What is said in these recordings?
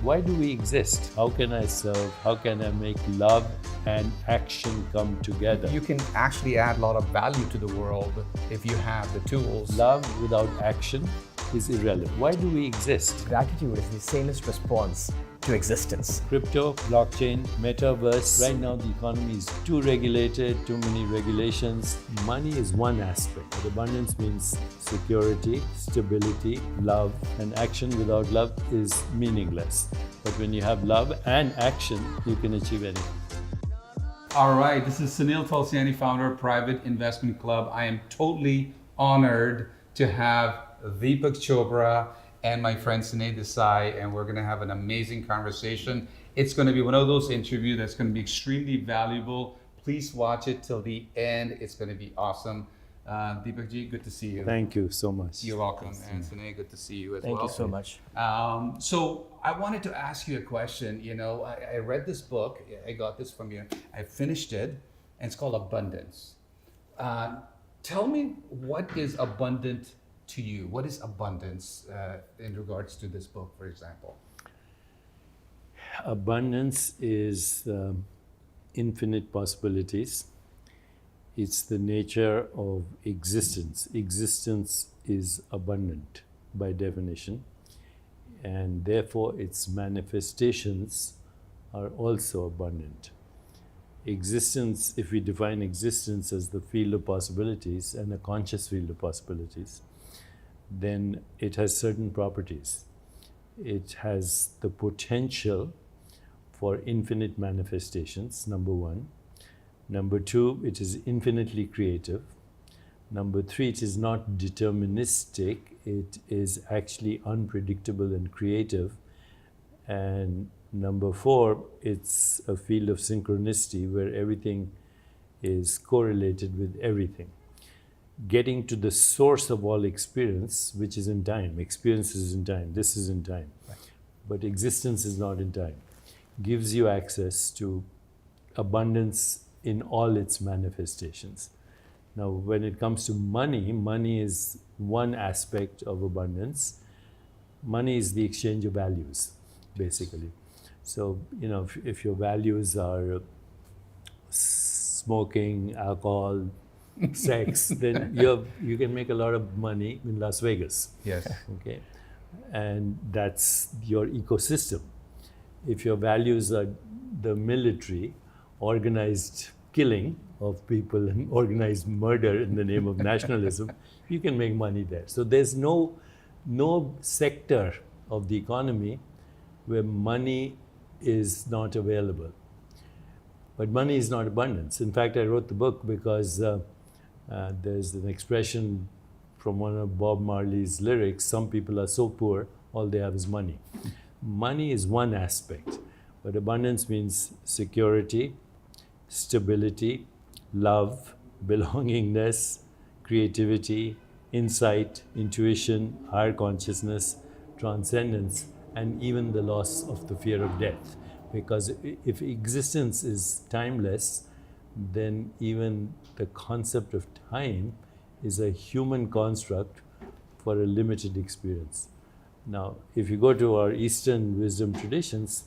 Why do we exist? How can I serve? How can I make love and action come together? You can actually add a lot of value to the world if you have the tools. Love without action is irrelevant. Why do we exist? Gratitude is the sanest response to existence. Crypto, blockchain, metaverse. Right now the economy is too regulated, too many regulations. Money is one aspect, but abundance means security, stability, love, and action without love is meaningless. But when you have love and action, you can achieve anything. All right, this is Sunil Tulsiani, founder of Private Investment Club. I am totally honored to have Deepak Chopra and my friend Sneh Desai, and we're going to have an amazing conversation. It's going to be one of those interviews that's going to be extremely valuable. Please watch it till the end. It's going to be awesome. Deepak ji, good to see you. Thank you so much. You're welcome. And Sneh, good to see you as well. Thank you so much. So I wanted to ask you a question. You know, I read this book. I got this from you. I finished it, and it's called Abundance. Tell me, what is abundant to you? What is abundance in regards to this book, for example? Abundance is infinite possibilities. It's the nature of existence. Existence is abundant by definition, and therefore its manifestations are also abundant. Existence, if we define existence as the field of possibilities and a conscious field of possibilities, then it has certain properties. It has the potential for infinite manifestations, number one. Number two, it is infinitely creative. Number three, it is not deterministic. It is actually unpredictable and creative. And number four, it's a field of synchronicity where everything is correlated with everything. Getting to the source of all experience, which is in time. Experience is in time, this is in time. But existence is not in time. Gives you access to abundance in all its manifestations. Now, when it comes to money, money is one aspect of abundance. Money is the exchange of values, basically. So, you know, if your values are smoking, alcohol, sex, then you can make a lot of money in Las Vegas. Yes. Okay, and that's your ecosystem. If your values are the military, organized killing of people and organized murder in the name of nationalism, you can make money there. So there's no sector of the economy where money is not available. But money is not abundance. In fact, I wrote the book because there's an expression from one of Bob Marley's lyrics: some people are so poor, all they have is money. Money is one aspect, but abundance means security, stability, love, belongingness, creativity, insight, intuition, higher consciousness, transcendence, and even the loss of the fear of death. Because if existence is timeless, then even the concept of time is a human construct for a limited experience. Now, if you go to our Eastern wisdom traditions,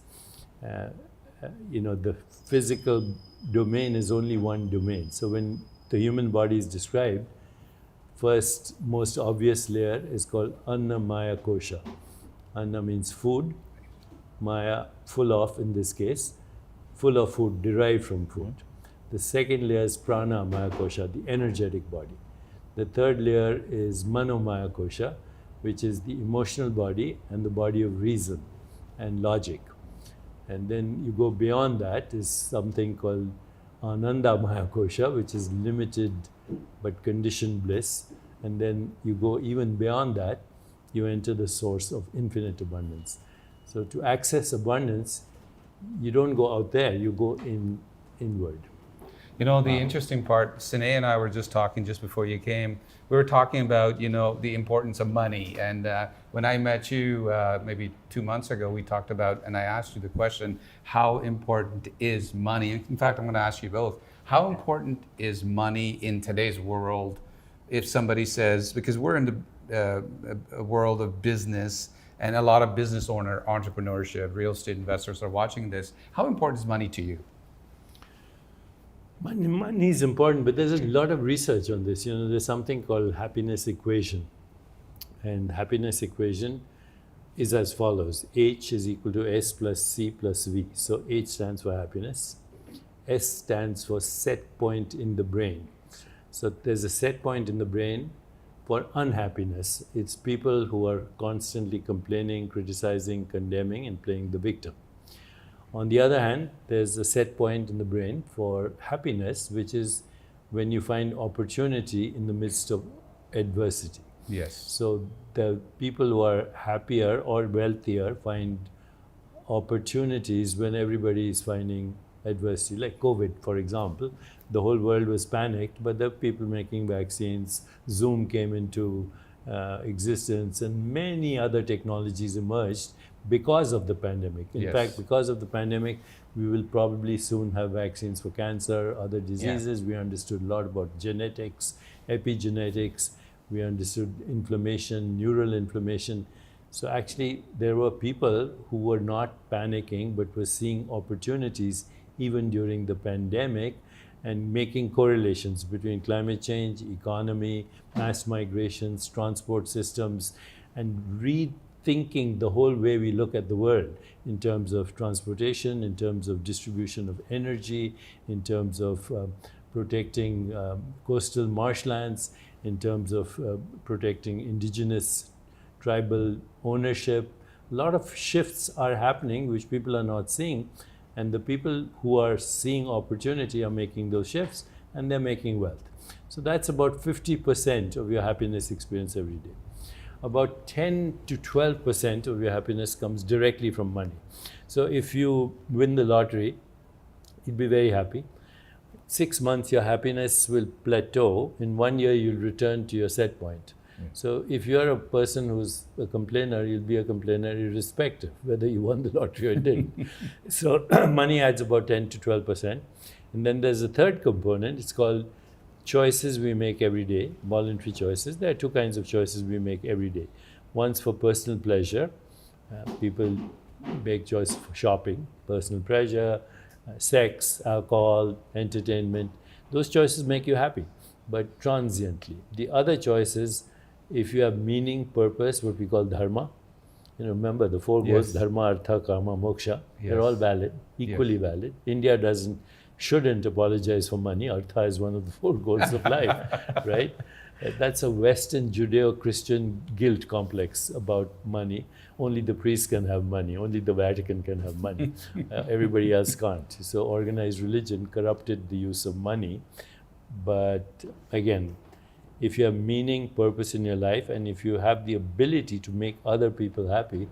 you know, the physical domain is only one domain. So when the human body is described, first most obvious layer is called Anna Maya Kosha. Anna means food, Maya, full of, in this case, full of food, derived from food. The second layer is Prana Maya Kosha, the energetic body. The third layer is Mano Maya Kosha, which is the emotional body and the body of reason and logic. And then you go beyond that is something called Ananda Maya Kosha, which is limited but conditioned bliss. And then you go even beyond that, you enter the source of infinite abundance. So to access abundance, you don't go out there, you go inward. You know, the interesting part, Sneh and I were just talking just before you came. We were talking about, you know, the importance of money. And when I met you maybe 2 months ago, we talked about, and I asked you the question, how important is money? In fact, I'm going to ask you both. How important is money in today's world? If somebody says, because we're in the a world of business, and a lot of business owner, entrepreneurship, real estate investors are watching this. How important is money to you? Money is important, but there's a lot of research on this. There's something called happiness equation. And happiness equation is as follows. H is equal to S plus C plus V. So H stands for happiness. S stands for set point in the brain. So there's a set point in the brain for unhappiness. It's people who are constantly complaining, criticizing, condemning, and playing the victim. On the other hand, there's a set point in the brain for happiness, which is when you find opportunity in the midst of adversity. Yes. So the people who are happier or wealthier find opportunities when everybody is finding adversity. Like COVID, for example, the whole world was panicked, but there were people making vaccines. Zoom came into existence, and many other technologies emerged because of the pandemic. In fact, because of the pandemic, we will probably soon have vaccines for cancer, other diseases. We understood a lot about genetics, epigenetics. We understood inflammation, neural inflammation. So actually, there were people who were not panicking, but were seeing opportunities even during the pandemic and making correlations between climate change, economy, mass migrations, transport systems, and rethinking the whole way we look at the world in terms of transportation, in terms of distribution of energy, in terms of protecting coastal marshlands, in terms of protecting indigenous tribal ownership. A lot of shifts are happening which people are not seeing, and the people who are seeing opportunity are making those shifts, and they're making wealth. So that's about 50% of your happiness experience every day. About 10 to 12% of your happiness comes directly from money. So if you win the lottery, you'll be very happy. 6 months, your happiness will plateau. In 1 year, you'll return to your set point. So if you're a person who's a complainer, you'll be a complainer irrespective whether you won the lottery or didn't. So money adds about 10 to 12%. And then there's a third component. It's called choices we make every day, voluntary choices. There are two kinds of choices we make every day. One's for personal pleasure. People make choices for shopping, personal pleasure, sex, alcohol, entertainment. Those choices make you happy, but transiently. The other choices, if you have meaning, purpose, what we call Dharma, remember the four goals, Dharma, Artha, Kama, Moksha, they're all valid, equally valid. India shouldn't apologize for money. Artha is one of the four goals of life, right? That's a Western Judeo-Christian guilt complex about money. Only the priests can have money. Only the Vatican can have money. Everybody else can't. So organized religion corrupted the use of money. But again, if you have meaning, purpose in your life, and if you have the ability to make other people happy,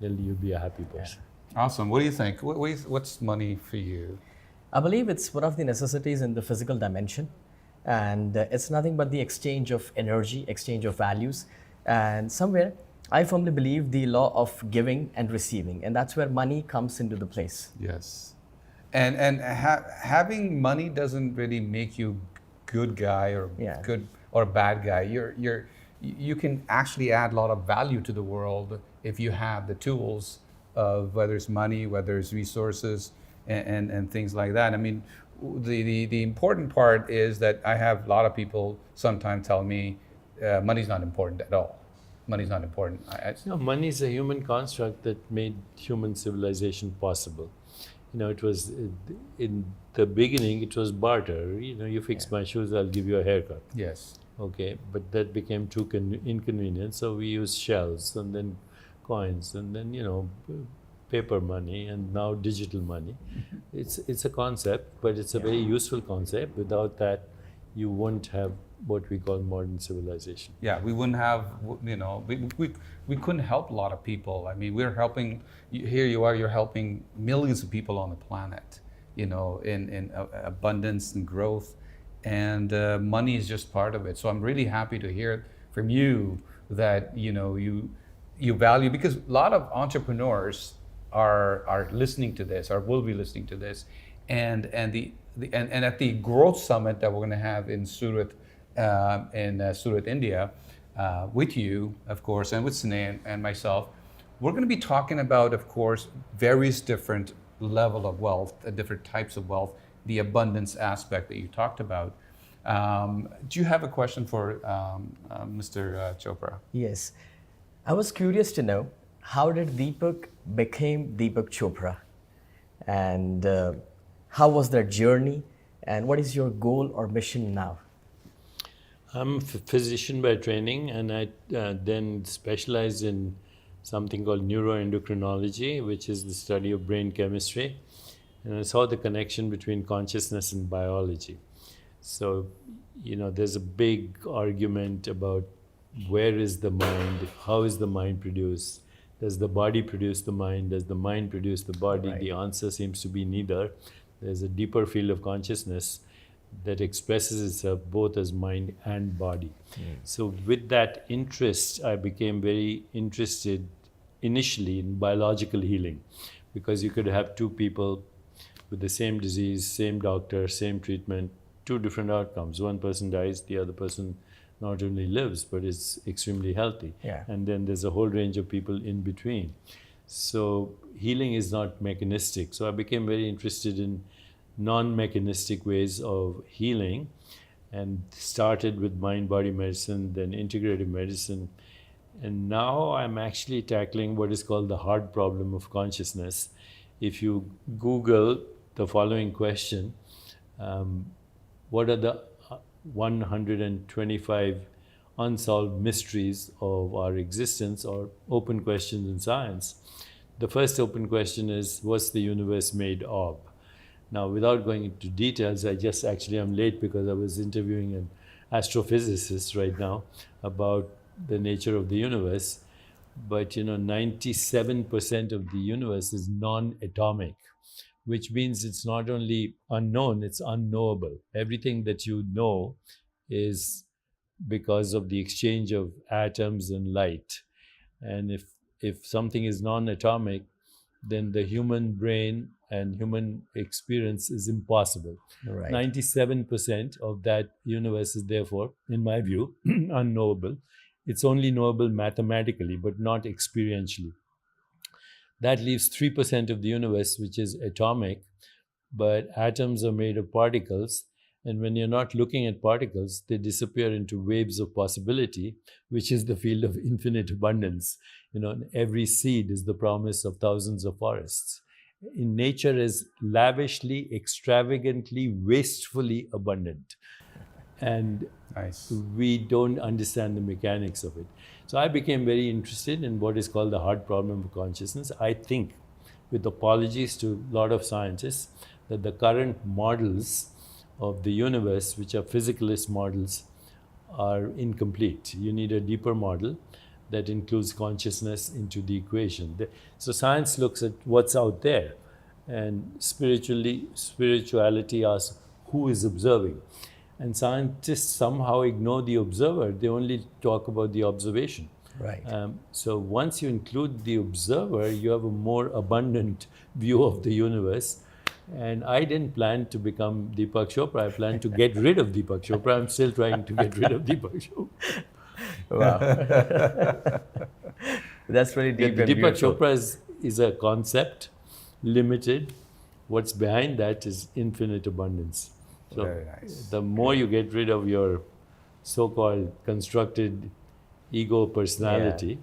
then you'll be a happy person. Awesome. What do you think? What's money for you? I believe it's one of the necessities in the physical dimension. And it's nothing but the exchange of energy, exchange of values. And somewhere, I firmly believe the law of giving and receiving. And that's where money comes into the place. Yes. And having money doesn't really make you good guy or good or bad guy. You can actually add a lot of value to the world if you have the tools of whether it's money, whether it's resources, and things like that. I mean, the important part is that I have a lot of people sometimes tell me money's not important at all. Money's not important. No, money is a human construct that made human civilization possible. It was in the beginning. It was barter. You fix my shoes, I'll give you a haircut. Yes. Okay, but that became too inconvenient. So we used shells and then coins and then paper money and now digital money. It's a concept, but it's a very useful concept. Without that, you won't have what we call modern civilization. Yeah, we wouldn't have, we couldn't help a lot of people. I mean, we're helping, here you are, you're helping millions of people on the planet, in abundance and growth, and money is just part of it. So I'm really happy to hear from you that, you value, because a lot of entrepreneurs are listening to this, or will be listening to this, and at the growth summit that we're going to have in Surat, Surat, India, with you, of course, and with Sneh and myself, We're going to be talking about, of course, various different level of wealth, different types of wealth, the abundance aspect that you talked about. Do you have a question for Mr. Chopra? Yes. I was curious to know, how did Deepak became Deepak Chopra? And how was their journey? And what is your goal or mission now? I'm a physician by training, and I then specialized in something called neuroendocrinology, which is the study of brain chemistry. And I saw the connection between consciousness and biology. So, there's a big argument about where is the mind, how is the mind produced, does the body produce the mind, does the mind produce the body? Right. The answer seems to be neither. There's a deeper field of consciousness that expresses itself both as mind and body. So with that interest, I became very interested initially in biological healing, because you could have two people with the same disease, same doctor, same treatment, two different outcomes. One person dies, the other person not only lives, but is extremely healthy. Yeah. And then there's a whole range of people in between. So healing is not mechanistic. So I became very interested in non-mechanistic ways of healing, and started with mind-body medicine, then integrative medicine. And now I'm actually tackling what is called the hard problem of consciousness. If you Google the following question, what are the 125 unsolved mysteries of our existence, or open questions in science? The first open question is, what's the universe made of? Now, without going into details, I'm late because I was interviewing an astrophysicist right now about the nature of the universe. But 97% of the universe is non-atomic, which means it's not only unknown, it's unknowable. Everything that you know is because of the exchange of atoms and light. And if something is non-atomic, then the human brain and human experience is impossible. Right. 97% of that universe is therefore, in my view, unknowable. It's only knowable mathematically, but not experientially. That leaves 3% of the universe, which is atomic, but atoms are made of particles. And when you're not looking at particles, they disappear into waves of possibility, which is the field of infinite abundance. Every seed is the promise of thousands of forests. In nature is lavishly, extravagantly, wastefully abundant. And Nice. we don't understand the mechanics of it. So I became very interested in what is called the hard problem of consciousness. I think, with apologies to a lot of scientists, that the current models of the universe, which are physicalist models, are incomplete. You need a deeper model that includes consciousness into the equation. So science looks at what's out there, and spirituality asks who is observing. And scientists somehow ignore the observer. They only talk about the observation. Right. So once you include the observer, you have a more abundant view of the universe. And I didn't plan to become Deepak Chopra. I planned to get rid of Deepak Chopra. I'm still trying to get rid of Deepak Chopra. Wow. That's really deep and Deepak beautiful. Chopra is a concept, limited. What's behind that is infinite abundance. So Very nice. the more you get rid of your so-called constructed ego personality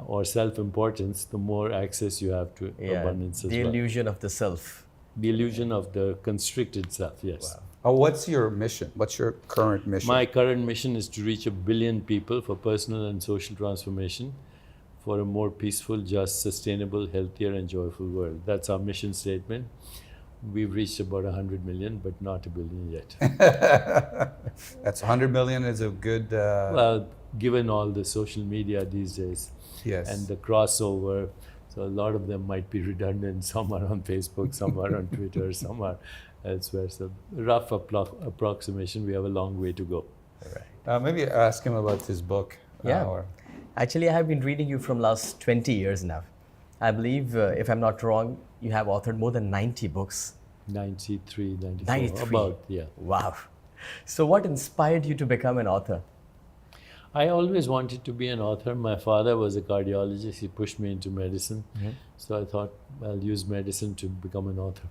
or self-importance, the more access you have to abundance as the well. illusion of the self. The illusion of the constricted self, yes. Wow. What's your mission? What's your current mission? My current mission is to reach 1 billion people for personal and social transformation, for a more peaceful, just, sustainable, healthier and joyful world. That's our mission statement. We've reached about 100 million, but not 1 billion yet. That's 100 million is a good... Well, given all the social media these days, Yes. and the crossover, so a lot of them might be redundant. Some are on Facebook, some are on Twitter, some are elsewhere. So rough approximation, we have a long way to go. Right. Maybe ask him about his book. Yeah. Actually, I have been reading you from last 20 years now. I believe, if I'm not wrong, you have authored more than 90 books. 93, 94, 93. about, yeah. Wow. So what inspired you to become an author? I always wanted to be an author. My father was a cardiologist. He pushed me into medicine. So I thought I'll use medicine to become an author.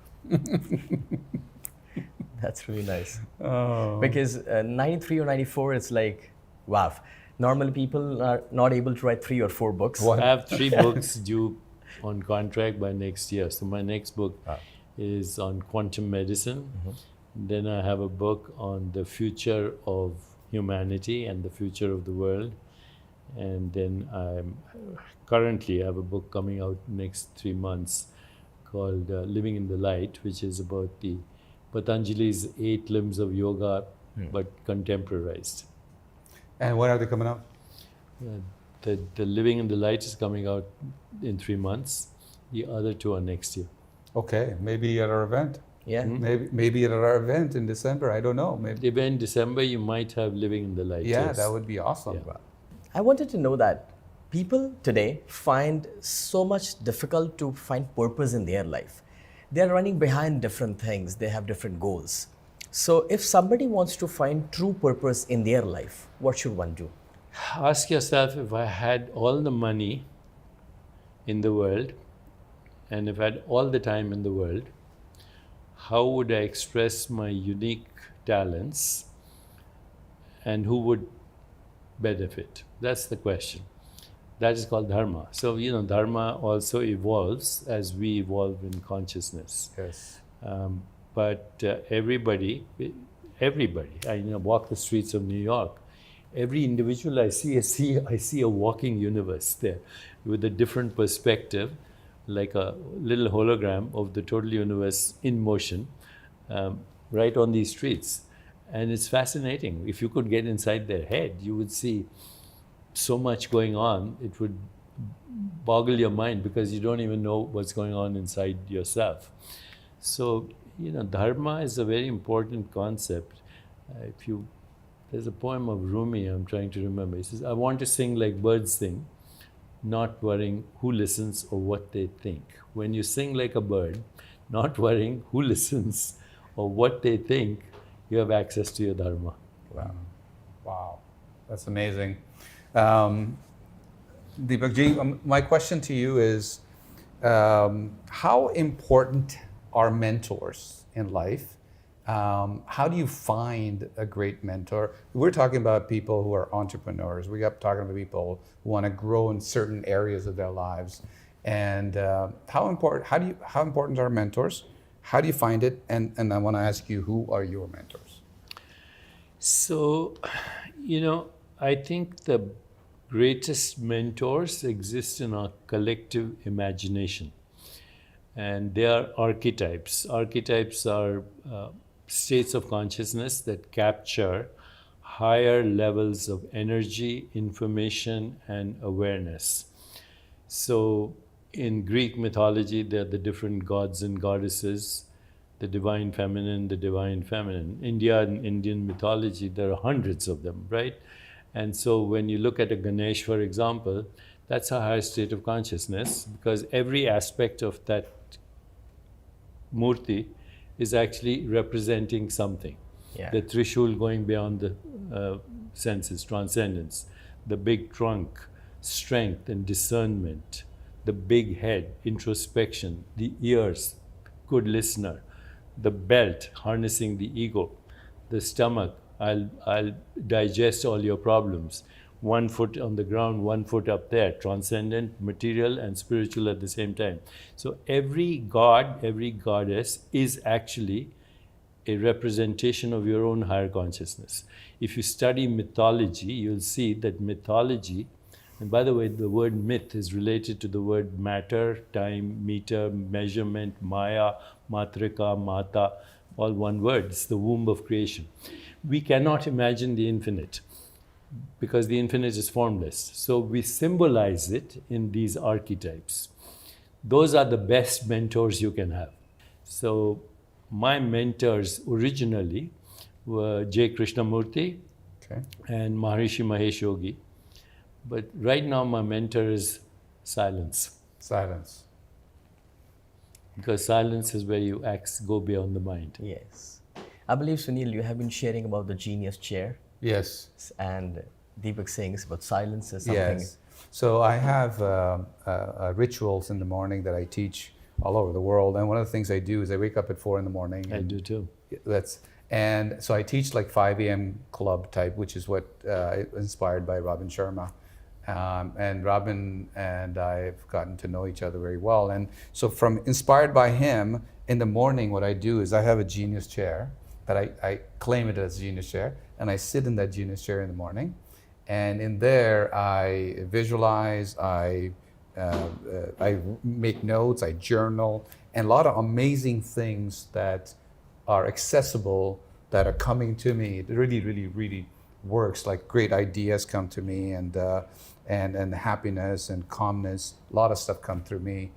That's really nice. Oh. Because 93 or 94, it's like, wow. Normal people are not able to write 3 or 4 books. I have 3 books due on contract by next year. So my next book is on quantum medicine. Then I have a book on the future of humanity and the future of the world. And then currently I have a book coming out next 3 months called Living in the Light, which is about the Patanjali's 8 limbs of yoga, but contemporarized. And when are they coming out? The Living in the Light is coming out in 3 months. The other 2 are next year. Okay, maybe at our event. Yeah. Maybe at our event in December. I don't know. Maybe. If in December, you might have Living in the Light. Yeah, yes. that would be awesome. Yeah. I wanted to know that people today find so much difficult to find purpose in their life. They are running behind different things. They have different goals. So if somebody wants to find true purpose in their life, what should one do? Ask yourself, if I had all the money in the world and if I had all the time in the world, how would I express my unique talents and who would benefit? That's the question. That is called Dharma. So, Dharma also evolves as we evolve in consciousness. Yes. But everybody, I walk the streets of New York. Every individual I see a walking universe there with a different perspective, like a little hologram of the total universe in motion, right on these streets. And it's fascinating. If you could get inside their head, you would see so much going on. It would boggle your mind because you don't even know what's going on inside yourself. So, Dharma is a very important concept. There's a poem of Rumi I'm trying to remember. He says, I want to sing like birds sing, not worrying who listens or what they think. When you sing like a bird, not worrying who listens or what they think, you have access to your Dharma. Wow. That's amazing. Deepak ji, my question to you is, how important are mentors in life? How do you find a great mentor? We're talking about people who are entrepreneurs. We are talking about people who want to grow in certain areas of their lives. And how important are mentors? How do you find it? And I want to ask you, who are your mentors? So, I think the greatest mentors exist in our collective imagination. And they are archetypes. Archetypes are states of consciousness that capture higher levels of energy, information, and awareness. So in Greek mythology, there are the different gods and goddesses, the divine feminine, the divine feminine. In Indian mythology, there are hundreds of them, right? And so when you look at a Ganesh, for example, that's a higher state of consciousness because every aspect of that Murti is actually representing something. Yeah. The Trishul going beyond the senses, transcendence. The big trunk, strength and discernment. The big head, introspection. The ears, good listener. The belt, harnessing the ego. The stomach, I'll digest all your problems. 1 foot on the ground, 1 foot up there, transcendent, material, and spiritual at the same time. So every god, every goddess is actually a representation of your own higher consciousness. If you study mythology, you'll see that mythology, and by the way, the word myth is related to the word matter, time, meter, measurement, maya, matrika, mata, all one word. It's the womb of creation. We cannot imagine the infinite, because the infinite is formless. So we symbolize it in these archetypes. Those are the best mentors you can have. So my mentors originally were J. Krishnamurti and Maharishi Mahesh Yogi. But right now my mentor is silence. Silence. Because silence is where you go beyond the mind. Yes. I believe, Sunil, you have been sharing about the genius chair. Yes. And Deepak sings, but silence is something. Yes. So I have rituals in the morning that I teach all over the world, and one of the things I do is I wake up at 4 in the morning. I do too. And so I teach like 5 a.m. club type, which is what inspired by Robin Sharma. And Robin and I have gotten to know each other very well. And so from inspired by him, in the morning what I do is I have a genius chair that I claim it as a genius chair, and I sit in that genius chair in the morning. And in there I visualize, I make notes, I journal, and a lot of amazing things that are accessible, that are coming to me. It really, really, really works. Like great ideas come to me, and happiness and calmness. A lot of stuff come through me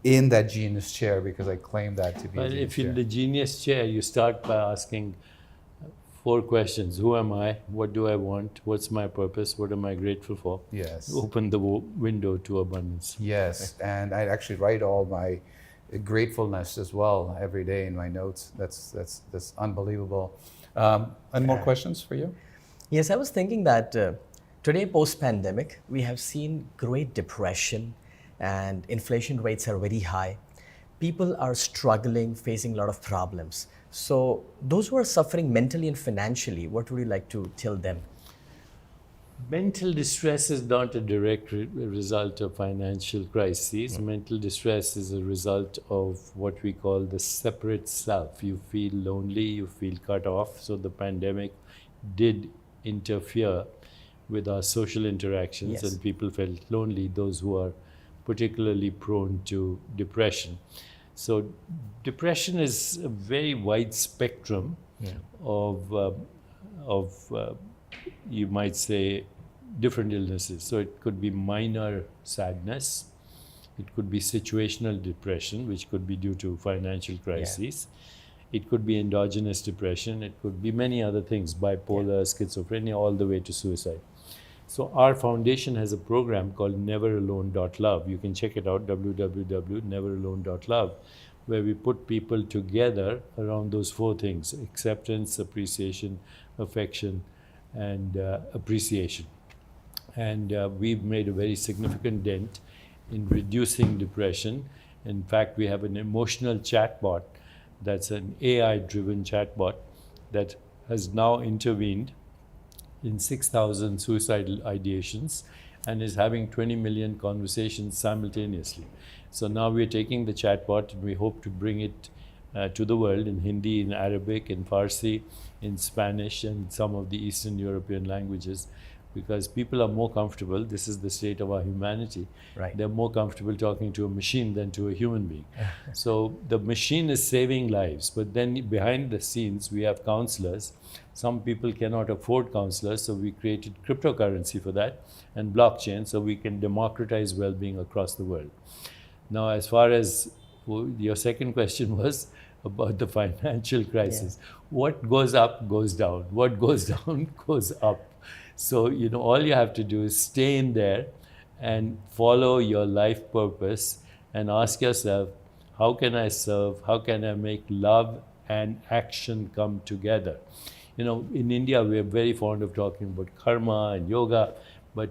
in that genius chair because I claim that to be. But a genius if in chair. the genius chair, you start by asking 4 questions: Who am I? What do I want? What's my purpose? What am I grateful for? Yes. Open the window to abundance. Yes, and I actually write all my gratefulness as well every day in my notes. That's unbelievable. Any more questions for you? Yes, I was thinking that today, post-pandemic, we have seen great depression and inflation rates are very high. People are struggling, facing a lot of problems. So those who are suffering mentally and financially, what would you like to tell them? Mental distress is not a direct result of financial crises. Mental distress is a result of what we call the separate self. You feel lonely, you feel cut off. So the pandemic did interfere with our social interactions, Yes. and people felt lonely, those who are particularly prone to depression. So depression is a very wide spectrum of you might say, different illnesses. So it could be minor sadness, it could be situational depression, which could be due to financial crises. It could be endogenous depression, it could be many other things, bipolar, schizophrenia, all the way to suicide. So our foundation has a program called neveralone.love. You can check it out, www.neveralone.love, where we put people together around those 4 things: acceptance, appreciation, affection, and appreciation. And we've made a very significant dent in reducing depression. In fact, we have an emotional chatbot that's an AI-driven chatbot that has now intervened in 6,000 suicidal ideations and is having 20 million conversations simultaneously. So now we're taking the chatbot and we hope to bring it to the world in Hindi, in Arabic, in Farsi, in Spanish, and some of the Eastern European languages, because people are more comfortable. This is the state of our humanity. Right. They're more comfortable talking to a machine than to a human being. So the machine is saving lives, but then behind the scenes we have counselors. Some people cannot afford counselors, so we created cryptocurrency for that and blockchain, so we can democratize well-being across the world. Now, as far as your second question was about the financial crisis, what goes up goes down. What goes down goes up. So, all you have to do is stay in there and follow your life purpose and ask yourself, how can I serve? How can I make love and action come together? In India, we are very fond of talking about karma and yoga, but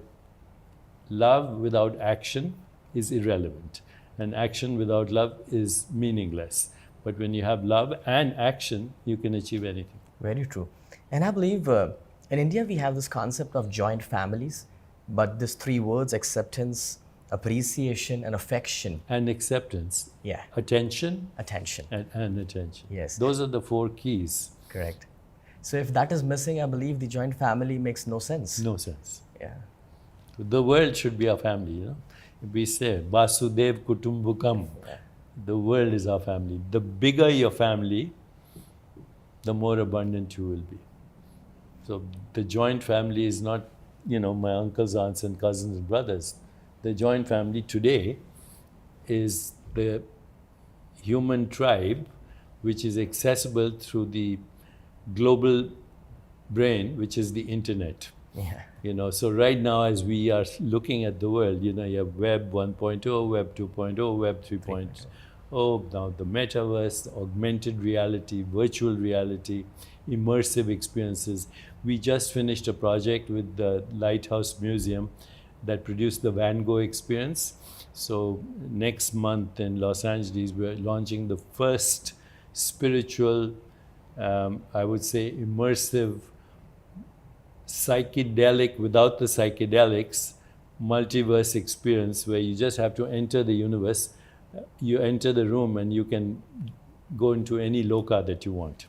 love without action is irrelevant, and action without love is meaningless. But when you have love and action, you can achieve anything. Very true. And I believe in India, we have this concept of joint families, but these 3 words, acceptance, appreciation, and affection. And acceptance. Yeah. Attention. Attention. And attention. Yes. Those are the 4 keys. Correct. So if that is missing, I believe the joint family makes no sense. No sense. Yeah. The world should be our family, We say, Vasudev Kutumbukam. The world is our family. The bigger your family, the more abundant you will be. So the joint family is not, my uncles, aunts, and cousins and brothers. The joint family today is the human tribe, which is accessible through the global brain, which is the internet. Yeah. So right now, as we are looking at the world, you have Web 1.0, Web 2.0, Web 3.0, Oh, now the metaverse, the augmented reality, virtual reality, immersive experiences. We just finished a project with the Lighthouse Museum that produced the Van Gogh experience. So next month in Los Angeles, we're launching the first spiritual, I would say, immersive, psychedelic without the psychedelics, multiverse experience where you just have to enter the universe. You enter the room and you can go into any loka that you want.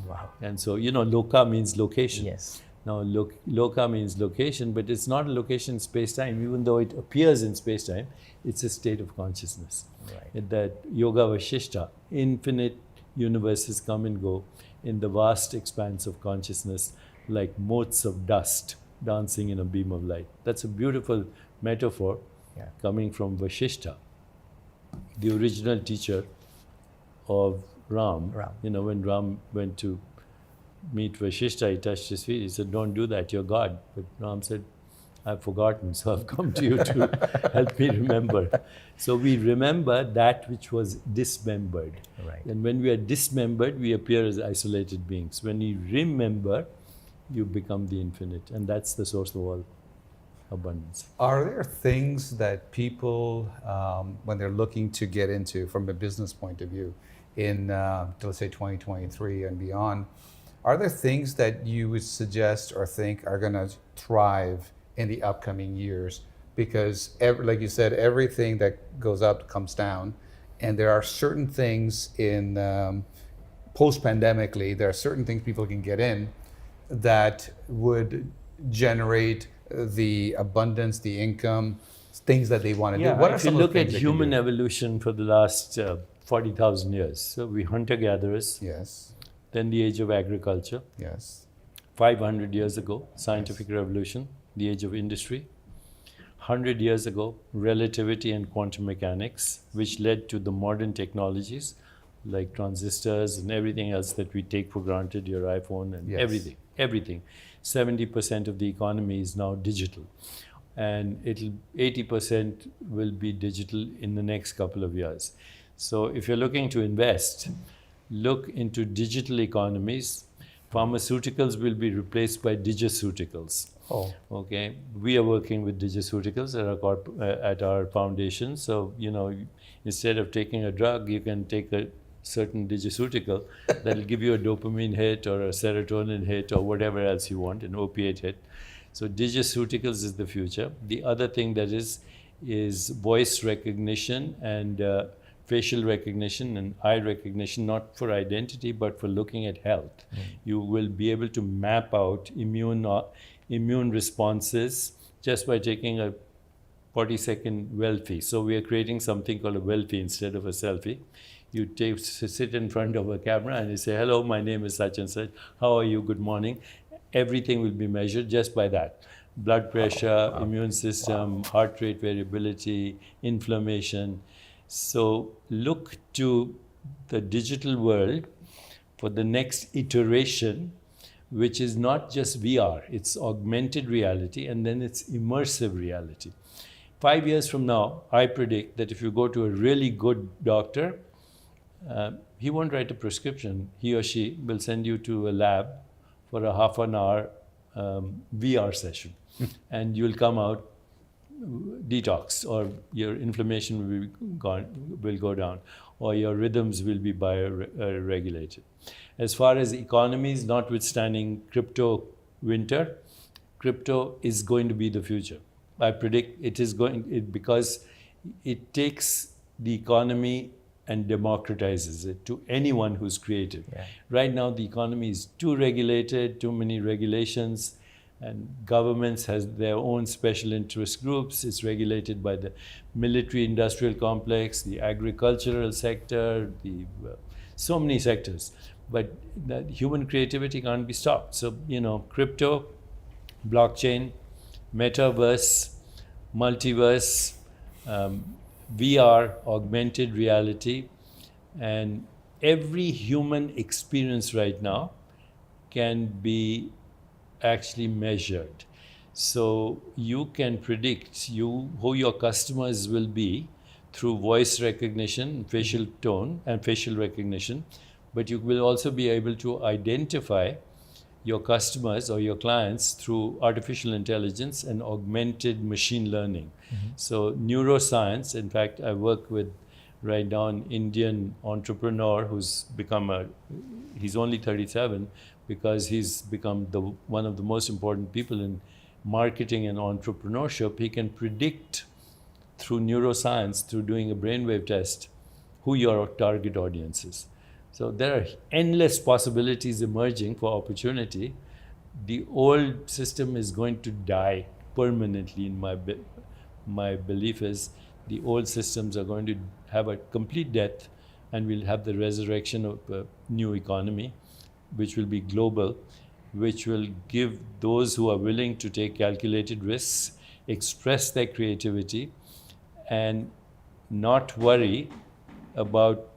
Wow. And so, loka means location. Yes. Now, loka means location, but it's not a location in space-time. Even though it appears in space-time, it's a state of consciousness. Right. That yoga vashishta, infinite universes come and go in the vast expanse of consciousness, like motes of dust dancing in a beam of light. That's a beautiful metaphor coming from Vashishta, the original teacher of Ram. When Ram went to meet Vashishta, he touched his feet. He said, "Don't do that, you're God." But Ram said, "I've forgotten, so I've come to you to help me remember." So we remember that which was dismembered. Right. And when we are dismembered, we appear as isolated beings. When you remember, you become the infinite. And that's the source of all abundance. Are there things that people, when they're looking to get into from a business point of view in, let's say, 2023 and beyond, are there things that you would suggest or think are going to thrive in the upcoming years? Because, like you said, everything that goes up comes down. And there are certain things in post-pandemically, there are certain things people can get in that would generate the abundance, the income, things that they want to do. What are if you some of the look at things they can human do? evolution for the last 40,000 years, so we hunter-gatherers, Yes, then the age of agriculture, yes, 500 years ago, scientific revolution, the age of industry, 100 years ago, relativity and quantum mechanics, which led to the modern technologies like transistors and everything else that we take for granted, your iPhone and Yes. everything. 70% of the economy is now digital. And 80% will be digital in the next couple of years. So if you're looking to invest, look into digital economies. Pharmaceuticals will be replaced by digiceuticals. Oh, Okay, we are working with digiceuticals at our foundation. So, instead of taking a drug, you can take a certain digiceutical that'll give you a dopamine hit or a serotonin hit or whatever else you want, an opiate hit. So digiceuticals is the future. The other thing that is voice recognition and facial recognition and eye recognition, not for identity, but for looking at health. You will be able to map out immune responses just by taking a 40-second selfie. So we are creating something called a selfie instead of a selfie. You sit in front of a camera and you say, "Hello, my name is such and such. How are you? Good morning." Everything will be measured just by that. Blood pressure, immune system, heart rate variability, inflammation. So look to the digital world for the next iteration, which is not just VR, it's augmented reality, and then it's immersive reality. 5 years from now, I predict that if you go to a really good doctor, he won't write a prescription. He or she will send you to a lab for a half an hour VR session. And you'll come out detox, or your inflammation will go down, or your rhythms will be regulated. As far as economies, notwithstanding crypto winter, crypto is going to be the future. I predict it is because it takes the economy and democratizes it to anyone who's creative. Yeah. Right now, the economy is too regulated, too many regulations, and governments has their own special interest groups. It's regulated by the military-industrial complex, the agricultural sector, so many sectors. But that human creativity can't be stopped. So, crypto, blockchain, metaverse, multiverse, VR, augmented reality, and every human experience right now can be actually measured. So you can predict who your customers will be through voice recognition, facial tone, and facial recognition, but you will also be able to identify your customers or your clients through artificial intelligence and augmented machine learning. So neuroscience, in fact, I work with right now an Indian entrepreneur who's he's only 37 because he's become one of the most important people in marketing and entrepreneurship. He can predict through neuroscience, through doing a brainwave test, who your target audience is. So there are endless possibilities emerging for opportunity. The old system is going to die permanently. In my belief is the old systems are going to have a complete death, and we'll have the resurrection of a new economy, which will be global, which will give those who are willing to take calculated risks, express their creativity, and not worry about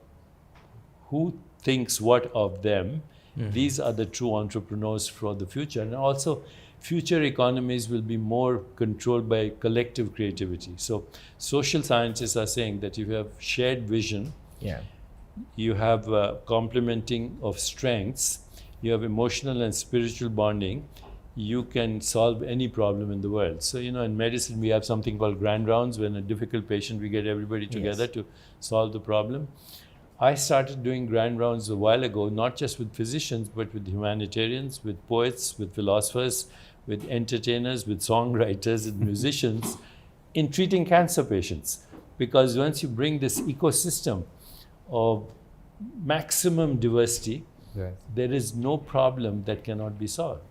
who thinks what of them. These are the true entrepreneurs for the future. And also, future economies will be more controlled by collective creativity. So social scientists are saying that if you have shared vision, you have complementing of strengths, you have emotional and spiritual bonding, you can solve any problem in the world. So, in medicine, we have something called grand rounds. When a difficult patient, we get everybody together to solve the problem. I started doing grand rounds a while ago, not just with physicians, but with humanitarians, with poets, with philosophers, with entertainers, with songwriters and musicians in treating cancer patients. Because once you bring this ecosystem of maximum diversity, there is no problem that cannot be solved,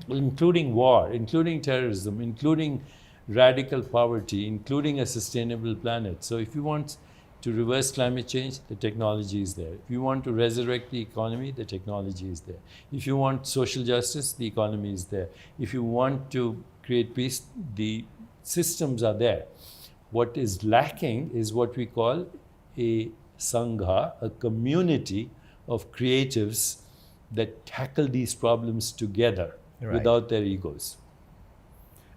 including war, including terrorism, including radical poverty, including a sustainable planet. So if you want to reverse climate change, the technology is there. If you want to resurrect the economy, the technology is there. If you want social justice, the economy is there. If you want to create peace, the systems are there. What is lacking is what we call a sangha, a community of creatives that tackle these problems together without their egos.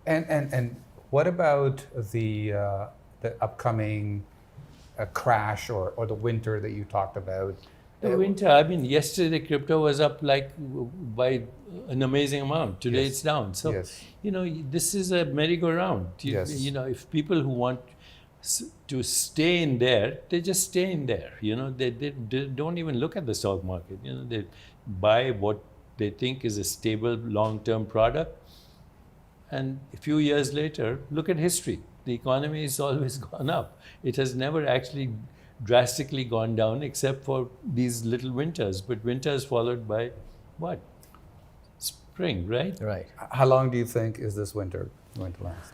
And what about the upcoming crash or the winter that you talked about? The winter, yesterday crypto was up by an amazing amount. Today it's down. So, this is a merry-go-round. If people who want to stay in there, they just stay in there. They don't even look at the stock market. They buy what they think is a stable long-term product. And a few years later, look at history. The economy has always gone up. It has never actually drastically gone down except for these little winters. But winters followed by what? Spring, right? Right. How long do you think is this winter going to last?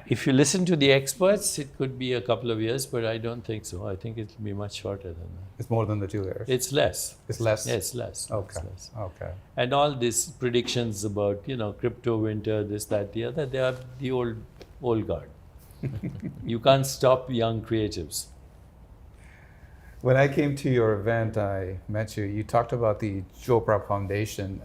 If you listen to the experts, it could be a couple of years, but I don't think so. I think it'll be much shorter than that. It's more than the 2 years? It's less. It's less? Yeah, it's less. Okay. It's less. Okay. And all these predictions about, crypto winter, this, that, the other, they are the old guard. You can't stop young creatives. When I came to your event, I met you. You talked about the Chopra Foundation,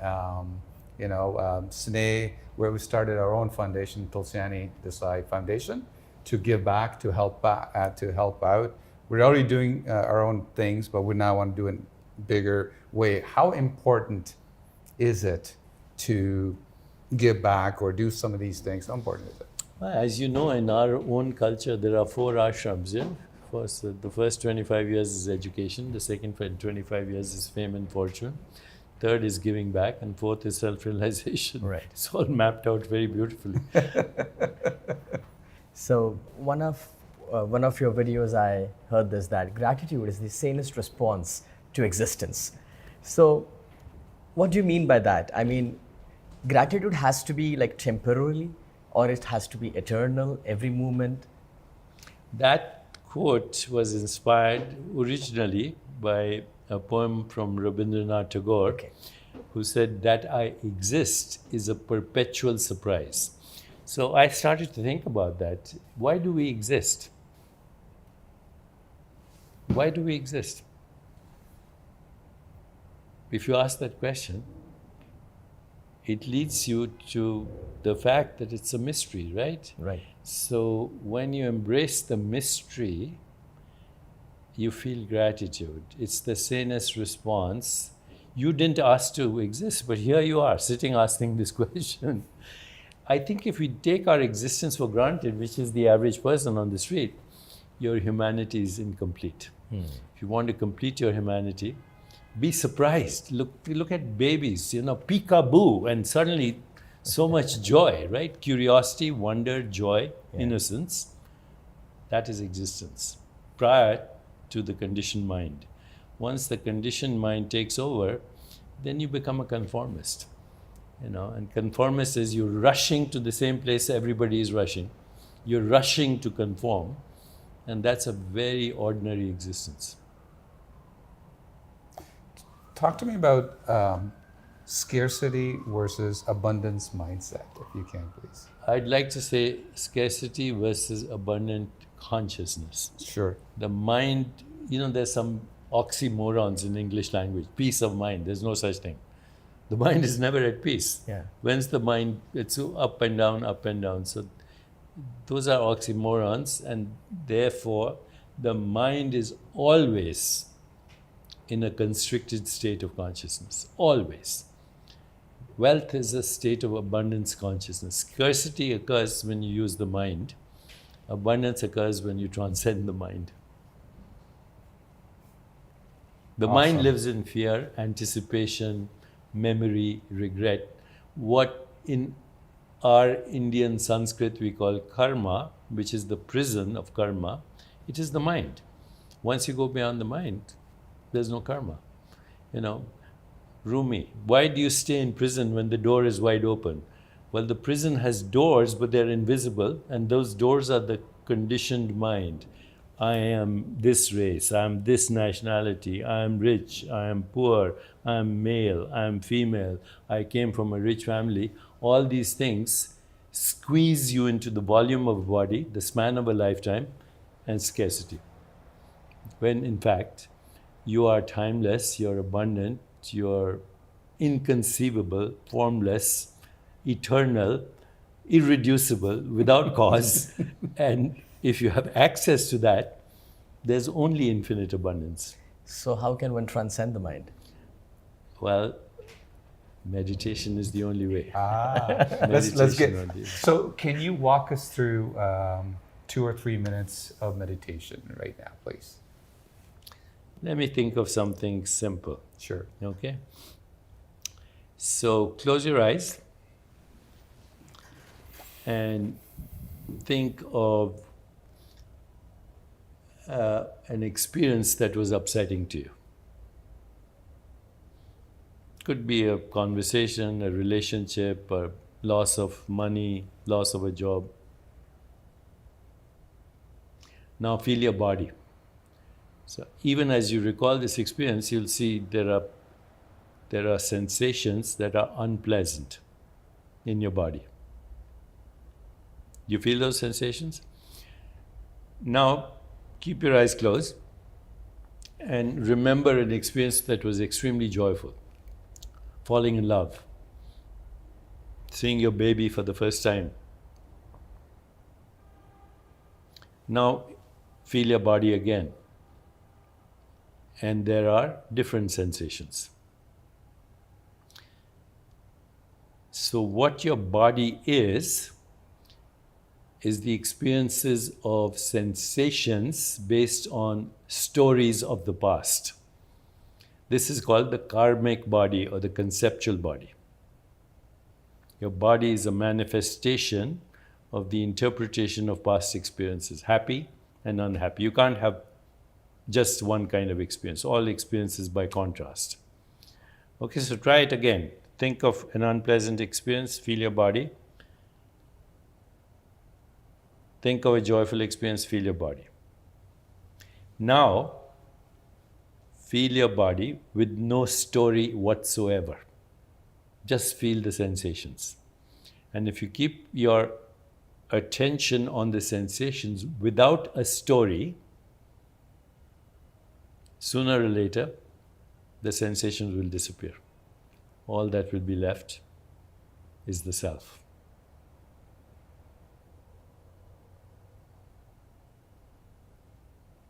Sneh, where we started our own foundation, Tulsiani Desai Foundation, to give back, to help out. We're already doing our own things, but we now want to do it in a bigger way. How important is it to give back or do some of these things? How important is it? As you know, in our own culture, there are 4 ashrams. The first 25 years is education. The second 25 years is fame and fortune. Third is giving back, and fourth is self-realization. Right. It's all mapped out very beautifully. So one of your videos, I heard this, that gratitude is the sanest response to existence. So what do you mean by that? Gratitude has to be temporarily, or it has to be eternal, every moment? That quote was inspired originally by a poem from Rabindranath Tagore, who said, "That I exist is a perpetual surprise." So I started to think about that. Why do we exist? Why do we exist? If you ask that question, it leads you to the fact that it's a mystery, right? Right. So when you embrace the mystery, you feel gratitude. It's the sanest response. You didn't ask to exist, but here you are, sitting asking this question. I think if we take our existence for granted, which is the average person on the street, your humanity is incomplete. If you want to complete your humanity, be surprised. Look at babies, peekaboo, and suddenly so much joy, right? Curiosity, wonder, joy, innocence. That is existence prior to the conditioned mind. Once the conditioned mind takes over, then you become a conformist. And conformist is you're rushing to the same place everybody is rushing. You're rushing to conform, and that's a very ordinary existence. Talk to me about scarcity versus abundance mindset, if you can, please. I'd like to say scarcity versus abundant consciousness. Sure. The mind, there's some oxymorons in English language. Peace of mind, there's no such thing. The mind is never at peace. Yeah. When's the mind? It's up and down, up and down. So those are oxymorons, and therefore the mind is always in a constricted state of consciousness. Always. Wealth is a state of abundance consciousness. Scarcity occurs when you use the mind. Abundance occurs when you transcend the mind. The mind lives in fear, anticipation, memory, regret. What in our Indian Sanskrit we call karma, which is the prison of karma, it is the mind. Once you go beyond the mind, there's no karma. Rumi, why do you stay in prison when the door is wide open? Well, the prison has doors, but they're invisible, and those doors are the conditioned mind. I am this race, I am this nationality, I am rich, I am poor, I am male, I am female, I came from a rich family. All these things squeeze you into the volume of a body, the span of a lifetime, and scarcity. When in fact, you are timeless, you're abundant, you're inconceivable, formless, eternal, irreducible, without cause. And if you have access to that, there's only infinite abundance. So how can one transcend the mind? Well, meditation is the only way. Let's get. Only. So, can you walk us through 2 or 3 minutes of meditation right now, please? Let me think of something simple. Sure. Okay? So, close your eyes and think of an experience that was upsetting to you. Could be a conversation, a relationship, a loss of money, loss of a job. Now feel your body. So even as you recall this experience, you'll see there are sensations that are unpleasant in your body. You feel those sensations? Now keep your eyes closed and remember an experience that was extremely joyful. Falling in love, seeing your baby for the first time. Now feel your body again. And there are different sensations. So what your body is the experiences of sensations based on stories of the past. This is called the karmic body or the conceptual body. Your body is a manifestation of the interpretation of past experiences, happy and unhappy. You can't have just one kind of experience, all experiences by contrast. Okay, so try it again. Think of an unpleasant experience, feel your body. Think of a joyful experience, feel your body. Now, feel your body with no story whatsoever. Just feel the sensations. And if you keep your attention on the sensations without a story, sooner or later, the sensations will disappear. All that will be left is the self.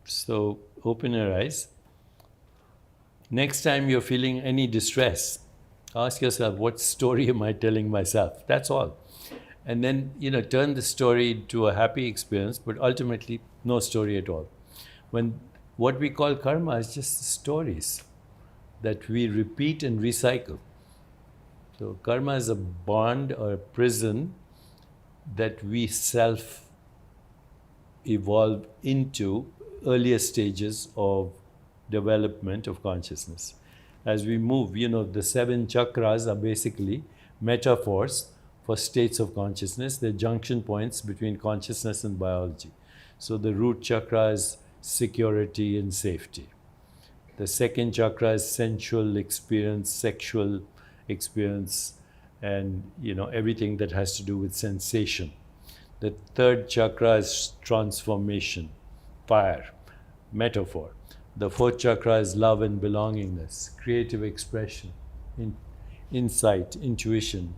So open your eyes. Next time you're feeling any distress, ask yourself, what story am I telling myself? That's all. And then, turn the story into a happy experience, but ultimately no story at all. When what we call karma is just stories that we repeat and recycle. So karma is a bond or a prison that we self-evolve into earlier stages of development of consciousness. As we move, the 7 chakras are basically metaphors for states of consciousness. They're junction points between consciousness and biology. So the root chakra is security and safety. The second chakra is sensual experience, sexual experience, and everything that has to do with sensation. The third chakra is transformation, fire, metaphor. The fourth chakra is love and belongingness, creative expression, insight, intuition,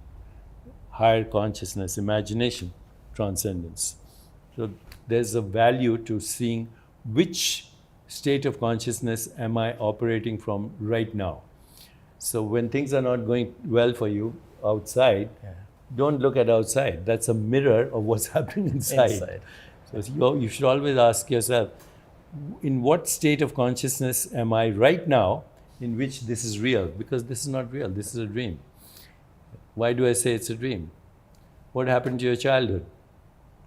higher consciousness, imagination, transcendence. So there's a value to seeing which state of consciousness am I operating from right now. So when things are not going well for you outside, don't look at outside. That's a mirror of what's happening inside. So you should always ask yourself, in what state of consciousness am I right now in which this is real? Because this is not real, this is a dream. Why do I say it's a dream? What happened to your childhood?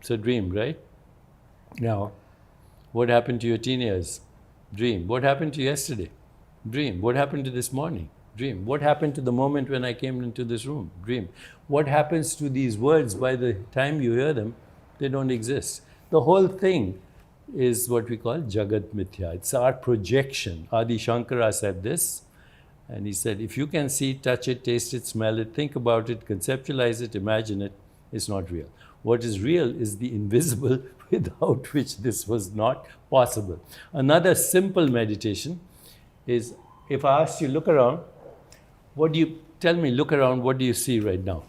It's a dream, right? Now, what happened to your teen years? Dream. What happened to yesterday? Dream. What happened to this morning? Dream. What happened to the moment when I came into this room? Dream. What happens to these words by the time you hear them? They don't exist. The whole thing is what we call Jagat Mithya. It's our projection. Adi Shankara said this, and he said, if you can see, touch it, taste it, smell it, think about it, conceptualize it, imagine it, it's not real. What is real is the invisible, without which this was not possible. Another simple meditation is, if I asked you, look around, what do you, tell me, look around, what do you see right now?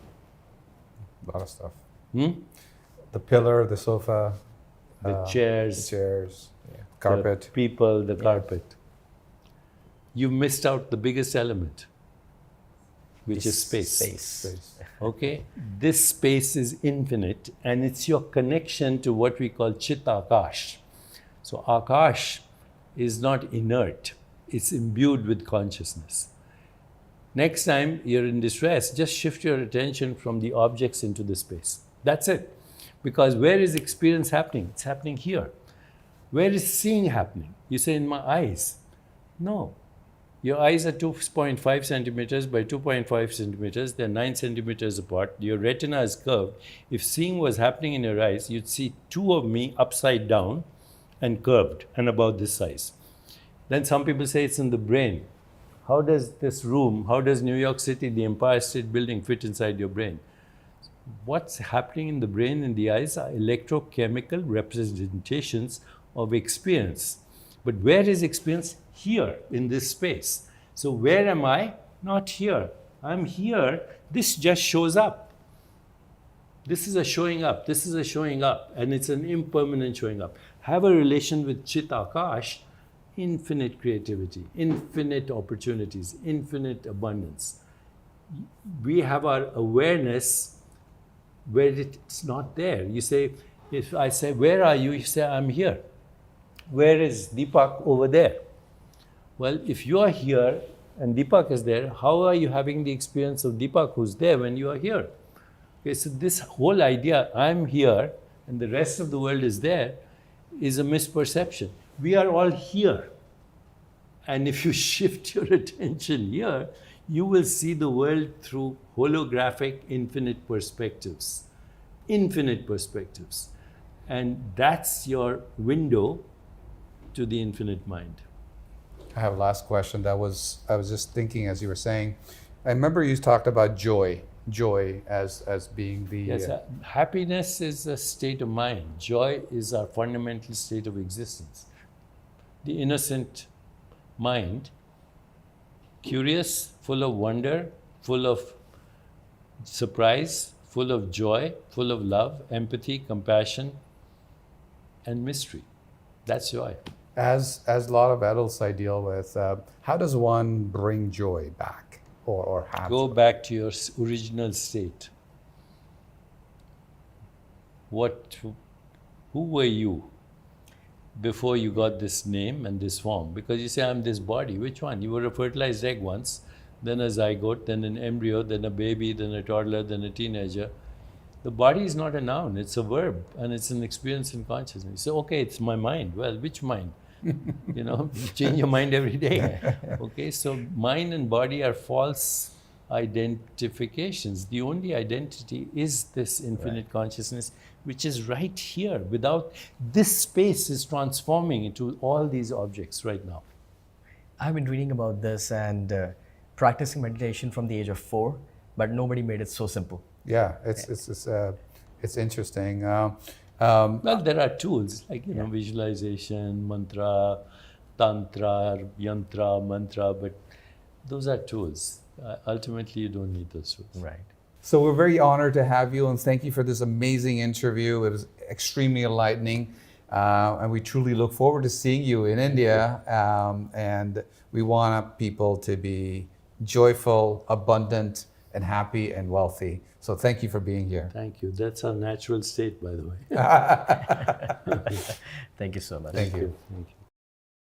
A lot of stuff. The pillar, the sofa, the chairs, carpet. the people, the carpet. You missed out the biggest element, which is space. Okay? This space is infinite, and it's your connection to what we call Chit Akash. So Akash is not inert, it's imbued with consciousness. Next time you're in distress, just shift your attention from the objects into the space. That's it. Because where is experience happening? It's happening here. Where is seeing happening? You say, in my eyes. No. Your eyes are 2.5 centimeters by 2.5 centimeters. They're 9 centimeters apart. Your retina is curved. If seeing was happening in your eyes, you'd see 2 of me upside down and curved and about this size. Then some people say it's in the brain. How does this room, how does New York City, the Empire State Building fit inside your brain? What's happening in the brain and the eyes are electrochemical representations of experience. But where is experience? Here, in this space. So where am I? Not here. I'm here. This just shows up. This is a showing up. This is a showing up. And it's an impermanent showing up. Have a relation with Chit Akash, infinite creativity, infinite opportunities, infinite abundance. We have our awareness where it's not there. You say, if I say, where are you? You say, I'm here. Where is Deepak? Over there. Well, if you are here and Deepak is there, how are you having the experience of Deepak who's there when you are here? Okay, so this whole idea, I'm here and the rest of the world is there, is a misperception. We are all here. And if you shift your attention here, you will see the world through holographic infinite perspectives. Infinite perspectives. And that's your window to the infinite mind. I have a last question. I was just thinking as you were saying, I remember you talked about joy as being the... Yes, happiness is a state of mind. Joy is our fundamental state of existence. The innocent mind, curious, full of wonder, full of surprise, full of joy, full of love, empathy, compassion, and mystery. That's joy. As a lot of adults I deal with, how does one bring joy back or have Go joy? back to your original state. Who were you before you got this name and this form? Because you say, I'm this body. Which one? You were a fertilized egg once, then a zygote, then an embryo, then a baby, then a toddler, then a teenager. The body is not a noun, it's a verb, and it's an experience in consciousness. So, okay, it's my mind. Well, which mind? You change your mind every day. Okay, so mind and body are false identifications. The only identity is this infinite consciousness, which is right here. Without this space is transforming into all these objects right now. I've been reading about this and practicing meditation from the age of 4, but nobody made it so simple. Yeah, it's interesting. Well, there are tools like visualization, mantra, tantra, yantra, mantra, but those are tools. Ultimately, you don't need those tools. Right. So we're very honored to have you, and thank you for this amazing interview. It was extremely enlightening, and we truly look forward to seeing you in India. And we want people to be joyful, abundant, and happy and wealthy. So thank you for being here. Thank you. That's our natural state, by the way. Thank you so much. Thank you. Thank you.